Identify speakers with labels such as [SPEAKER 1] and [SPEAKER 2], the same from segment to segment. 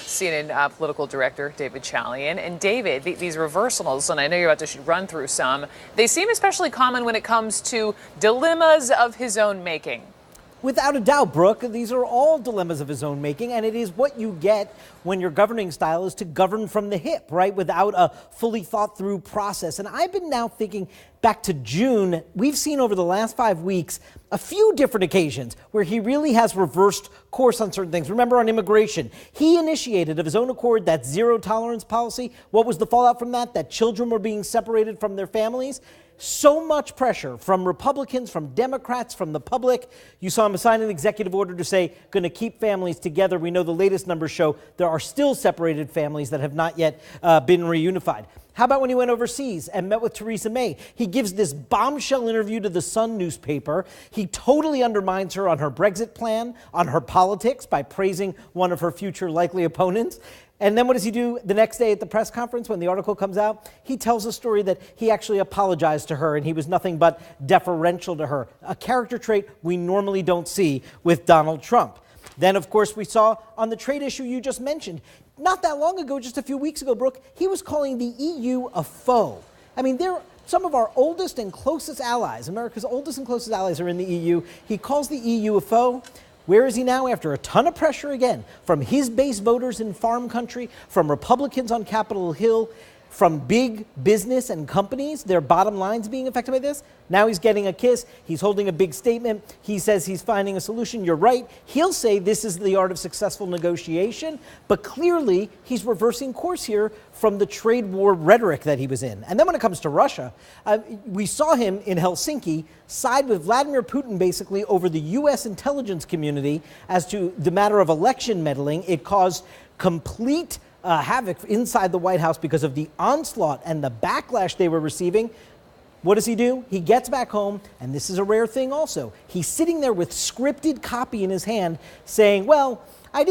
[SPEAKER 1] CNN political director David Chalian. And David, these reversals, and I know you're about to run through some, they seem especially common when it comes to dilemmas of his own making.
[SPEAKER 2] Without a doubt, Brooke, these are all dilemmas of his own making, and it is what you get when your governing style is to govern from the hip, right, without a fully thought through process. And I've been now thinking back to June. We've seen over the last 5 weeks a few different occasions where he really has reversed course on certain things. Remember, on immigration, he initiated of his own accord that zero tolerance policy. What was the fallout from that? That children were being separated from their families. So much pressure from Republicans, from Democrats, from the public. You saw him sign an executive order to say, going to keep families together. We know the latest numbers show there are still separated families that have not yet been reunified. How about when he went overseas and met with Theresa May? He gives this bombshell interview to the Sun newspaper. He totally undermines her on her Brexit plan, on her politics, by praising one of her future likely opponents. And then what does he do the next day at the press conference when the article comes out? He tells a story that he actually apologized to her and he was nothing but deferential to her, a character trait we normally don't see with Donald Trump. Then, of course, we saw on the trade issue you just mentioned, not that long ago, just a few weeks ago, Brooke, he was calling the EU a foe. I mean, they're some of our oldest and closest allies. America's oldest and closest allies are in the EU. He calls the EU a foe. Where is he now after a ton of pressure again from his base voters in farm country, from Republicans on Capitol Hill, from big business and companies, their bottom lines being affected by this? Now he's getting a kiss. He's holding a big statement. He says he's finding a solution. You're right. He'll say this is the art of successful negotiation, but clearly he's reversing course here from the trade war rhetoric that he was in. And then when it comes to Russia, we saw him in Helsinki side with Vladimir Putin basically over the U.S. intelligence community as to the matter of election meddling. It caused complete havoc inside the White House because of the onslaught and the backlash they were receiving. What does he do? He gets back home, and this is a rare thing also. He's sitting there with scripted copy in his hand saying, well, I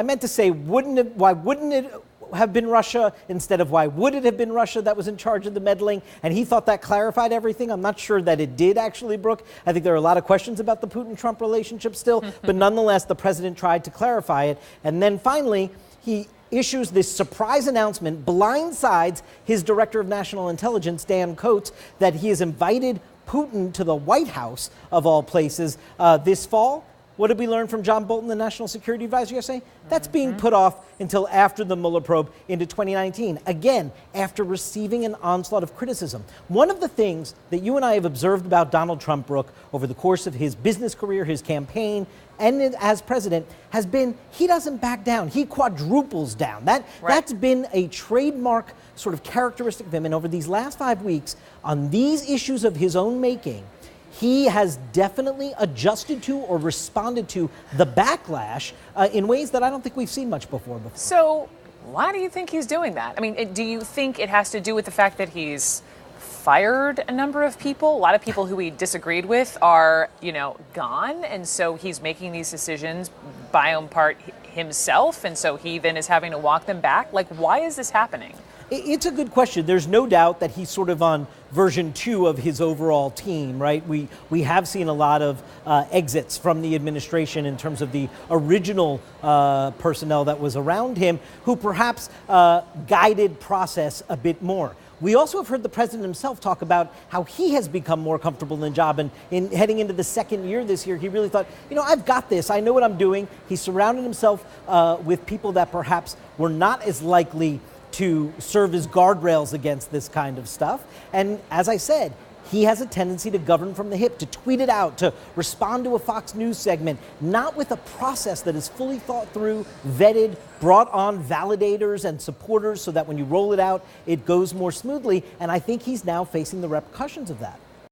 [SPEAKER 2] meant to say, why wouldn't it have been Russia instead of why would it have been Russia that was in charge of the meddling? And he thought that clarified everything. I'm not sure that it did actually, Brooke. I think there are a lot of questions about the Putin-Trump relationship still, but nonetheless, the president tried to clarify it. And then finally, he issues this surprise announcement, blindsides his director of national intelligence, Dan Coats, that he has invited Putin to the White House, of all places, this fall. What did we learn from John Bolton, the national security advisor, yesterday? That's being put off until after the Mueller probe into 2019. Again, after receiving an onslaught of criticism. One of the things that you and I have observed about Donald Trump, Brooke, over the course of his business career, his campaign, and as president, has been he doesn't back down. He quadruples down. That's been a trademark sort of characteristic of him. And over these last 5 weeks, on these issues of his own making, he has definitely adjusted to or responded to the backlash in ways that I don't think we've seen much before.
[SPEAKER 1] So why do you think he's doing that? I mean, do you think it has to do with the fact that he's fired a number of people? A lot of people who he disagreed with are, gone. And so he's making these decisions by own part himself. And so he then is having to walk them back. Like, why is this happening?
[SPEAKER 2] It's a good question. There's no doubt that he's sort of on version 2 of his overall team, right? We have seen a lot of exits from the administration in terms of the original personnel that was around him, who perhaps guided process a bit more. We also have heard the president himself talk about how he has become more comfortable in the job, and in heading into the second year this year, he really thought, I've got this. I know what I'm doing. He surrounded himself with people that perhaps were not as likely to serve as guardrails against this kind of stuff. And as I said, he has a tendency to govern from the hip, to tweet it out, to respond to a Fox News segment, not with a process that is fully thought through, vetted, brought on validators and supporters so that when you roll it out, it goes more smoothly. And I think he's now facing the repercussions of that.